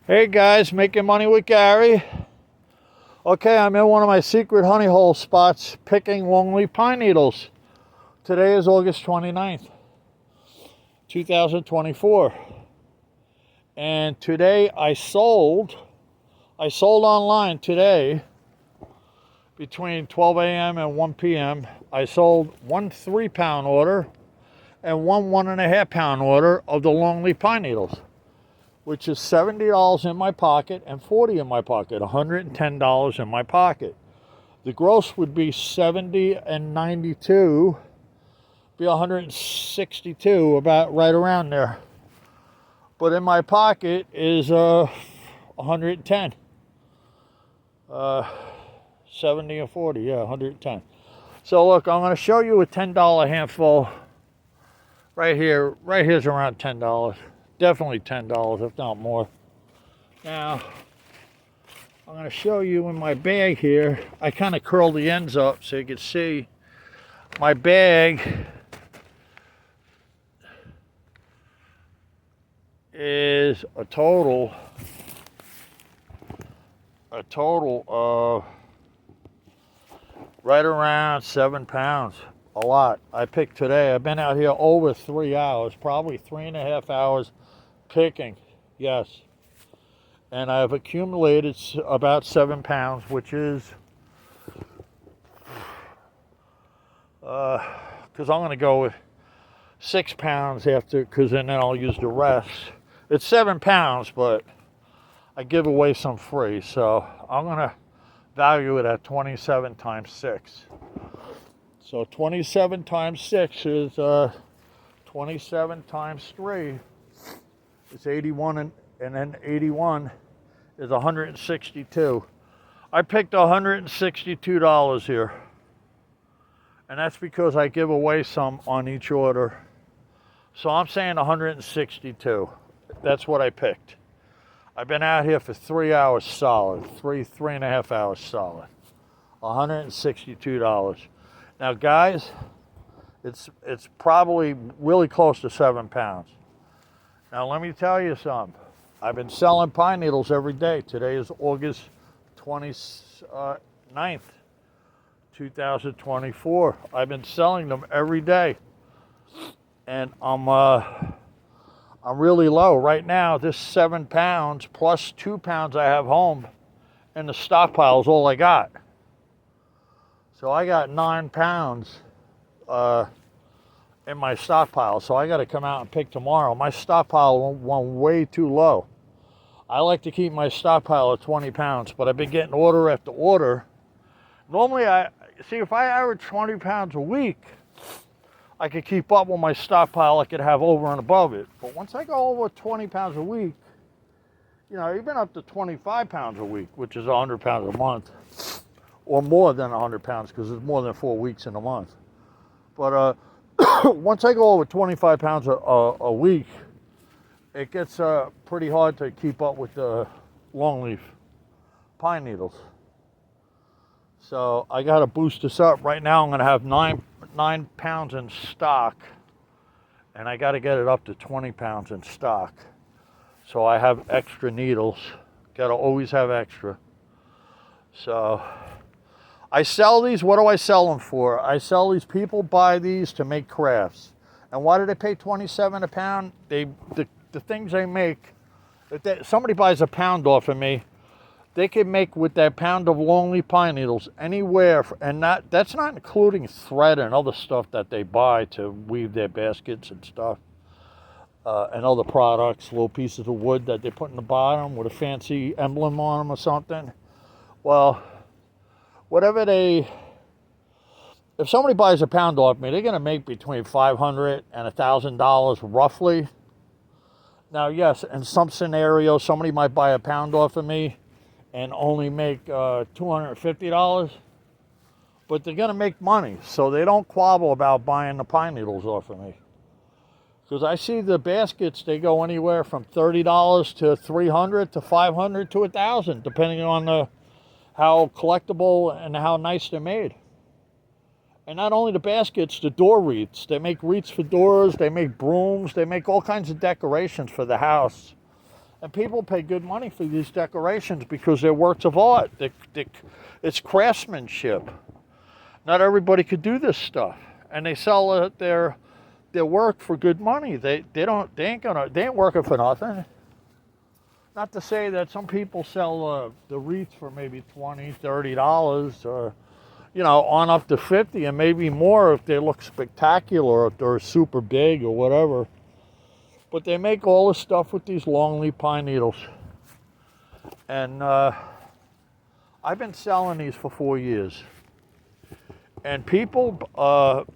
Hey guys, making money with Gary. Okay, I'm in one of my secret honey hole spots picking longleaf pine needles. Today is August 29th, 2024. And today I sold online today between 12 a.m. and 1 p.m. I sold one 3-pound order and one 1.5-pound order of the longleaf pine needles, which is $70 in my pocket and $40 in my pocket, $110 in my pocket. The gross would be 70 and 92, be 162, about right around there. But in my pocket is 110. 70 and 40, yeah, 110. So look, I'm going to show you a $10 handful right here. Right here's around $10. Definitely $10, if not more. Now, I'm going to show you in my bag here. I kind of curl the ends up so you can see my bag is a total of right around 7 pounds. A lot. I picked today. I've been out here over 3 hours, probably 3.5 hours picking, yes. And I've accumulated about 7 pounds, which is, because I'm going to go with 6 pounds after, because then I'll use the rest. It's 7 pounds, but I give away some free, so I'm going to value it at 27 times 6. So 27 times 6 is 27 times 3 is 81, and then 81 is 162. I picked $162 here. And that's because I give away some on each order. So I'm saying 162. That's what I picked. I've been out here for 3 hours solid, 3.5 hours solid. $162. Now guys, it's probably really close to 7 pounds. Now let me tell you something. I've been selling pine needles every day. Today is August 29th, 2024. I've been selling them every day. And I'm really low. Right now, this 7 pounds plus 2 pounds I have home in the stockpile is all I got. So I got 9 pounds in my stockpile. So I got to come out and pick tomorrow. My stockpile went way too low. I like to keep my stockpile at 20 pounds, but I've been getting order after order. Normally, if I average 20 pounds a week, I could keep up with my stockpile. I could have over and above it. But once I go over 20 pounds a week, even up to 25 pounds a week, which is 100 pounds a month, or more than 100 pounds, because there's more than 4 weeks in a month. But once I go over 25 pounds a week, it gets pretty hard to keep up with the longleaf pine needles. So I got to boost this up. Right now I'm going to have 9 pounds in stock, and I got to get it up to 20 pounds in stock. So I have extra needles. Got to always have extra. So I sell these. What do I sell them for? I sell these. People buy these to make crafts. And why do they pay $27 a pound? The things they make, if somebody buys a pound off of me, they can make with that pound of longleaf pine needles anywhere, and that's not including thread and other stuff that they buy to weave their baskets and stuff, and other products, little pieces of wood that they put in the bottom with a fancy emblem on them or something. Well, if somebody buys a pound off me, they're going to make between $500 and $1,000 roughly. Now, yes, in some scenarios, somebody might buy a pound off of me and only make $250, but they're going to make money, so they don't quabble about buying the pine needles off of me. Because I see the baskets, they go anywhere from $30 to $300 to $500 to $1,000, depending on how collectible and how nice they're made. And not only the baskets, the door wreaths. They make wreaths for doors, they make brooms, they make all kinds of decorations for the house. And people pay good money for these decorations because they're works of art. It's craftsmanship. Not everybody could do this stuff, and they sell their work for good money. They ain't working for nothing. Not to say that some people sell the wreaths for maybe $20, $30, or on up to $50, and maybe more if they look spectacular, or if they're super big or whatever. But they make all this stuff with these longleaf pine needles. And I've been selling these for 4 years. And people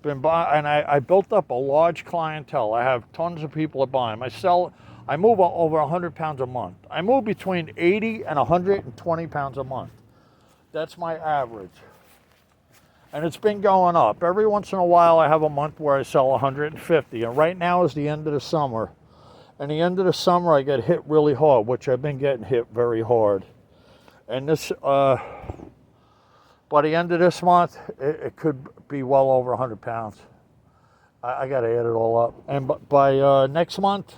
been buying, and I built up a large clientele. I have tons of people that buy them. I move over 100 pounds a month. I move between 80 and 120 pounds a month. That's my average. And it's been going up. Every once in a while I have a month where I sell 150. And right now is the end of the summer. And the end of the summer, I get hit really hard, which I've been getting hit very hard. And this, by the end of this month, it could be well over 100 pounds. I got to add it all up. And by next month,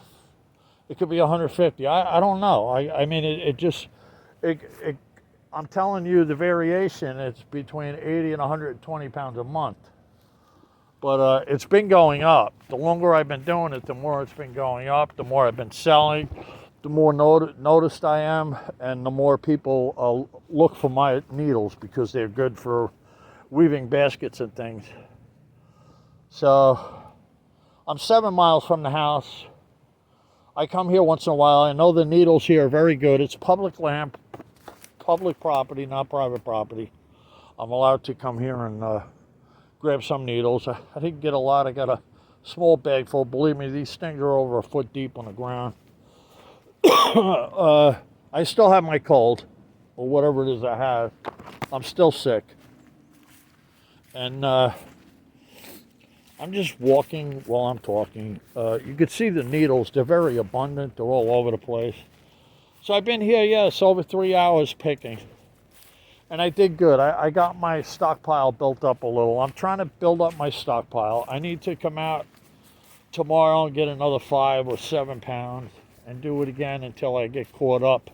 it could be 150. I don't know. I mean, I'm telling you, the variation, it's between 80 and 120 pounds a month. But it's been going up. The longer I've been doing it, the more it's been going up, the more I've been selling, the more noticed I am, and the more people look for my needles because they're good for weaving baskets and things. So I'm 7 miles from the house. I come here once in a while. I know the needles here are very good. It's public land, public property, not private property. I'm allowed to come here and grab some needles. I didn't get a lot. I got a small bag full. Believe me, these things are over a foot deep on the ground. I still have my cold, or whatever it is I have. I'm still sick. And I'm just walking while I'm talking. You can see the needles. They're very abundant. They're all over the place. So I've been here, yes, over 3 hours picking. And I did good. I got my stockpile built up a little. I'm trying to build up my stockpile. I need to come out tomorrow and get another 5 or 7 pounds and do it again until I get caught up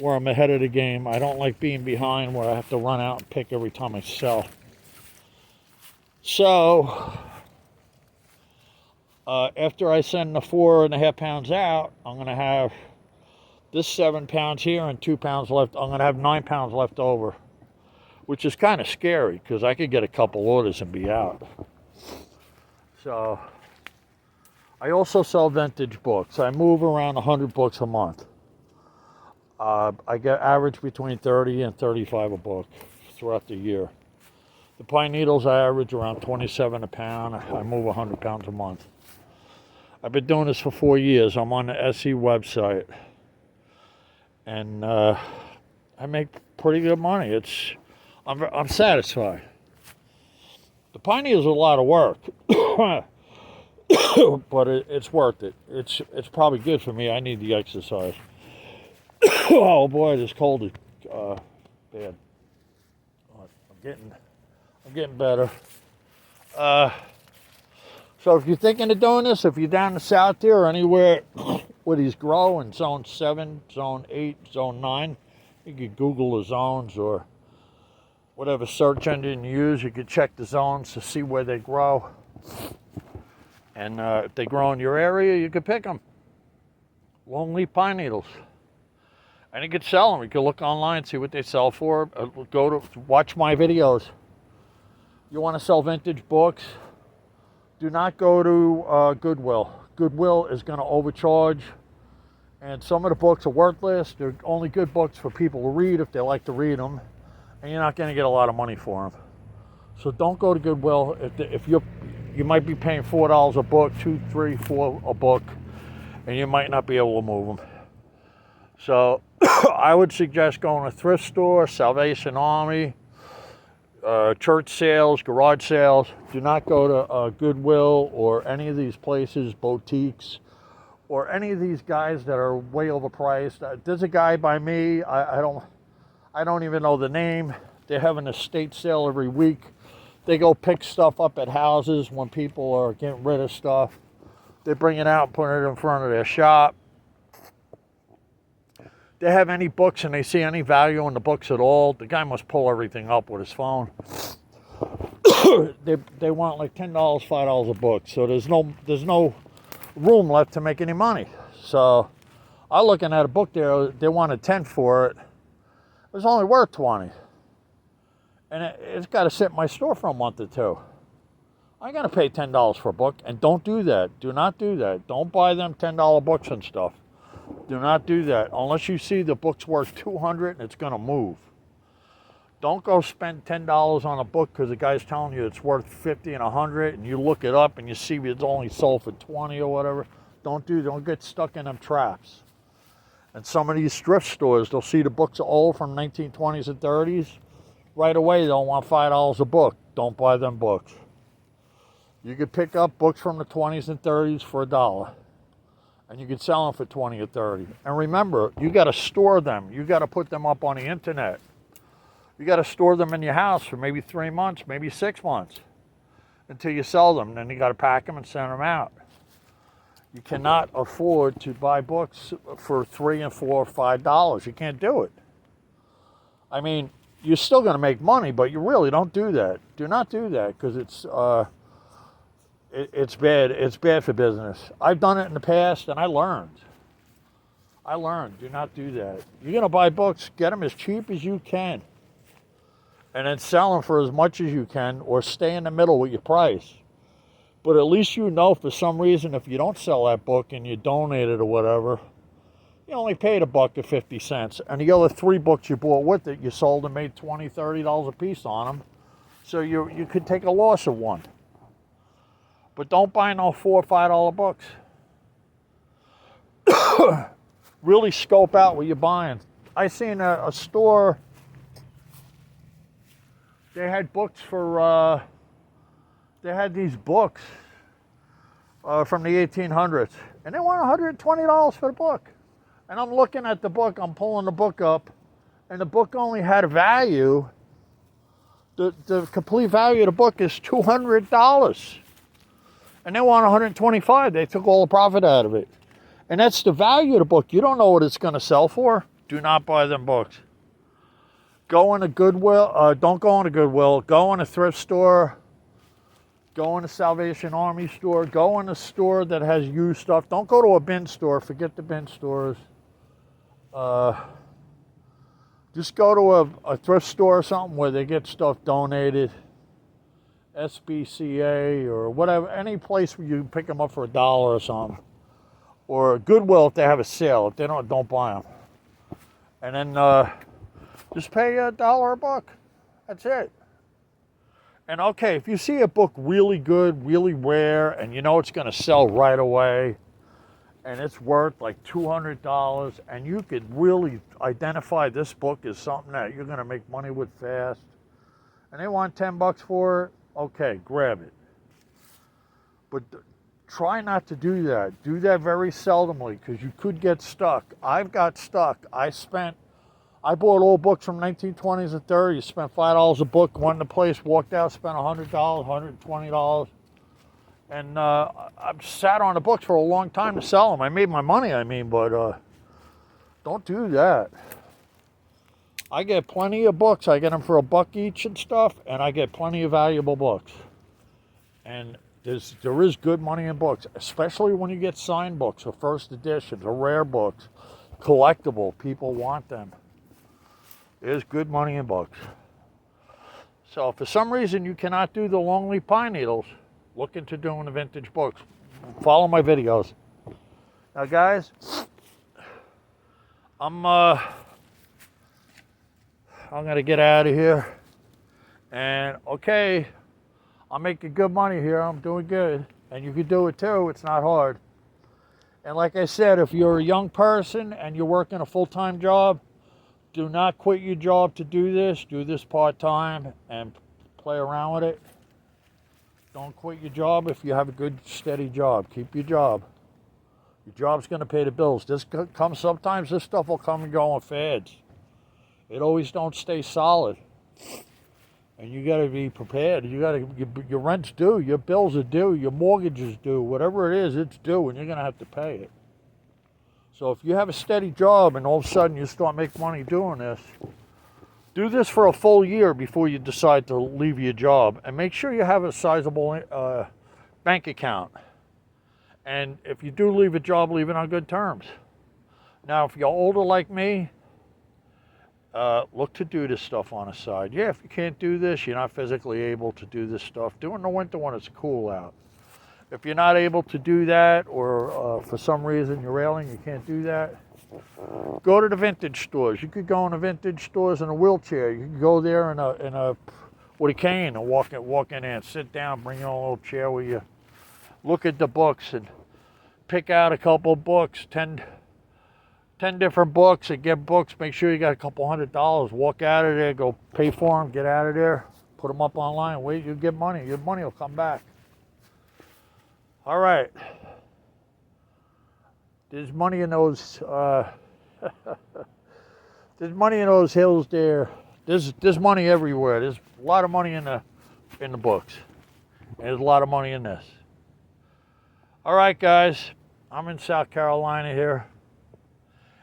where I'm ahead of the game. I don't like being behind where I have to run out and pick every time I sell. So after I send the 4.5 pounds out, I'm going to have this 7 pounds here and 2 pounds left. I'm going to have 9 pounds left over, which is kind of scary because I could get a couple orders and be out. So I also sell vintage books. I move around 100 books a month. I get average between 30 and 35 a book throughout the year. The pine needles, I average around 27 a pound. I move 100 pounds a month. I've been doing this for 4 years. I'm on the SE website. And I make pretty good money. I'm satisfied. The pine needles are a lot of work, but it's worth it. It's probably good for me. I need the exercise. Oh boy, this cold is bad. I'm getting better. So if you're thinking of doing this, if you're down the south there or anywhere where these grow in zone 7, zone 8, zone 9, you could Google the zones or whatever search engine you use. You could check the zones to see where they grow. And if they grow in your area, you could pick them. Longleaf pine needles. And you could sell them. You could look online, see what they sell for. Go to watch my videos. You want to sell vintage books? Do not go to Goodwill. Goodwill is going to overcharge, and some of the books are worthless. They're only good books for people to read if they like to read them, and you're not going to get a lot of money for them. So don't go to Goodwill. If you might be paying $4 a book, $2, $3, $4 a book, and you might not be able to move them. So I would suggest going to a thrift store, Salvation Army, church sales, garage sales. Do not go to Goodwill or any of these places, boutiques, or any of these guys that are way overpriced. There's a guy by me. I don't even know the name. They have an estate sale every week. They go pick stuff up at houses when people are getting rid of stuff. They bring it out and put it in front of their shop. they have any books and they see any value in the books at all, the guy must pull everything up with his phone. They want like $10, $5 a book, so there's no room left to make any money. So I was looking at a book there, they wanted 10 for it. It was only worth 20. And it's got to sit in my store for a month or two. I got to pay $10 for a book, and don't do that. Do not do that. Don't buy them $10 books and stuff. Do not do that unless you see the book's worth $200 and it's going to move. Don't go spend $10 on a book because the guy's telling you it's worth $50 and $100, and you look it up and you see it's only sold for $20 or whatever. Don't get stuck in them traps. And some of these thrift stores, they'll see the books are old from 1920s and 30s. Right away, they'll want $5 a book. Don't buy them books. You could pick up books from the 20s and 30s for $1, and you could sell them for 20 or 30. And remember, you got to store them. You got to put them up on the internet. You got to store them in your house for maybe 3 months, maybe 6 months, until you sell them. Then you got to pack them and send them out. You cannot afford to buy books for $3 and $4 or $5. You can't do it. I mean, you're still going to make money, but you really don't do that. Do not do that, because it's bad. It's bad for business. I've done it in the past, and I learned. Do not do that. You're going to buy books, get them as cheap as you can, and then sell them for as much as you can, or stay in the middle with your price. But at least you know, for some reason, if you don't sell that book and you donate it or whatever, you only paid $1.50, and the other 3 books you bought with it, you sold and made $20, $30 a piece on them. So you could take a loss of 1. But don't buy no $4 or $5 books. Really scope out what you're buying. I seen a store, they had books for, they had these books from the 1800s, and they want $120 for the book. And I'm looking at the book, I'm pulling the book up, and the book only had a value. The complete value of the book is $200. And they want $125. They took all the profit out of it. And that's the value of the book. You don't know what it's going to sell for. Do not buy them books. Go in a Goodwill. Don't go in a Goodwill. Go in a thrift store. Go in a Salvation Army store. Go in a store that has used stuff. Don't go to a bin store. Forget the bin stores. Just go to a thrift store or something where they get stuff donated. SBCA or whatever, any place where you can pick them up for $1 or something. Or Goodwill if they have a sale. If they don't buy them. And then just pay $1 a book. That's it. And okay, if you see a book really good, really rare, and you know it's going to sell right away, and it's worth like $200, and you could really identify this book as something that you're going to make money with fast, and they want $10 for it, okay, grab it. But try not to do that. Do that very seldomly, because you could get stuck. I've got stuck. I bought old books from 1920s and 30s, spent $5 a book, went to place, walked out, spent $100, $120. And I've sat on the books for a long time to sell them. I made my money, but don't do that. I get plenty of books. I get them for $1 each and stuff, and I get plenty of valuable books. And there is good money in books, especially when you get signed books or first editions or rare books, collectible. People want them. There's good money in books. So if for some reason you cannot do the Longleaf pine needles, look into doing the vintage books. Follow my videos. Now, guys, I'm gonna get out of here. And okay, I'm making good money here. I'm doing good, and you can do it too. It's not hard. And like I said, if you're a young person and you're working a full-time job, do not quit your job to do this. Do this part-time and play around with it. Don't quit your job if you have a good, steady job. Keep your job. Your job's going to pay the bills. Sometimes this stuff will come and go in fads. It always don't stay solid. And you got to be prepared. Your rent's due, your bills are due, your mortgage is due. Whatever it is, it's due, and you're going to have to pay it. So if you have a steady job and all of a sudden you start making money doing this, do this for a full year before you decide to leave your job. And make sure you have a sizable bank account. And if you do leave a job, leave it on good terms. Now, if you're older like me, look to do this stuff on the side. Yeah, if you can't do this, you're not physically able to do this stuff. Do it in the winter when it's cool out. If you're not able to do that, or for some reason you're ailing, you can't do that, go to the vintage stores. You could go in the vintage stores in a wheelchair. You could go there with a cane and walk in there and sit down, bring your own little chair with you. Look at the books and pick out a couple of books, 10 different books, and get books. Make sure you got a couple $100. Walk out of there, go pay for them, get out of there, put them up online, wait, you get money. Your money will come back. All right. There's money in those. There's money in those hills there. There's money everywhere. There's a lot of money in the books. And there's a lot of money in this. All right, guys. I'm in South Carolina here,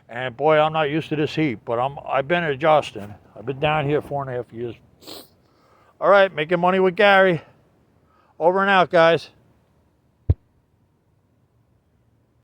and boy, I'm not used to this heat. But I've been adjusting. I've been down here 4.5 years. All right, making money with Gary. Over and out, guys.